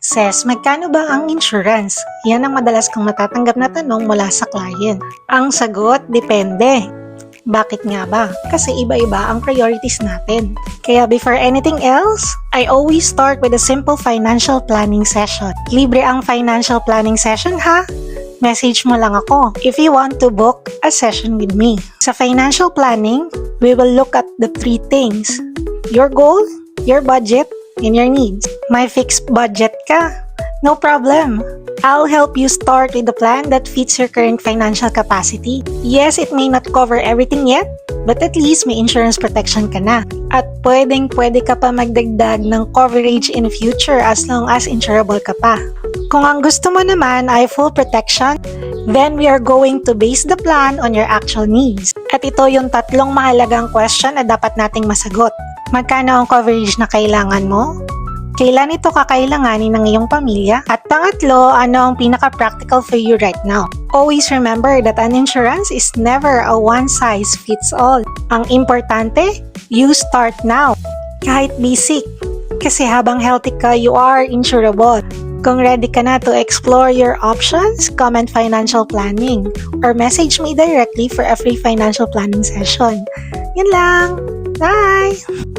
Ses, magkano ba ang insurance? Yan ang madalas kong natatanggap na tanong mula sa client. Ang sagot, depende. Bakit nga ba? Kasi iba-iba ang priorities natin. Kaya before anything else, I always start with a simple financial planning session. Libre ang financial planning session ha? Message mo lang ako if you want to book a session with me. Sa financial planning, we will look at the three things. Your goal, your budget, and your needs. May fixed budget ka? No problem. I'll help you start with a plan that fits your current financial capacity. Yes, it may not cover everything yet, but at least may insurance protection ka na. At pwede ka pa magdagdag ng coverage in the future as long as insurable ka pa. Kung ang gusto mo naman ay full protection, then we are going to base the plan on your actual needs. At ito yung tatlong mahalagang question na dapat nating masagot. Magkano ang coverage na kailangan mo? Kailan ito kakailanganin ng iyong pamilya? At pangatlo, ano ang pinaka-practical for you right now? Always remember that an insurance is never a one-size-fits-all. Ang importante, you start now. Kahit basic. Kasi habang healthy ka, you are insurable. Kung ready ka na to explore your options, comment financial planning or message me directly for a free financial planning session. Yun lang. Bye!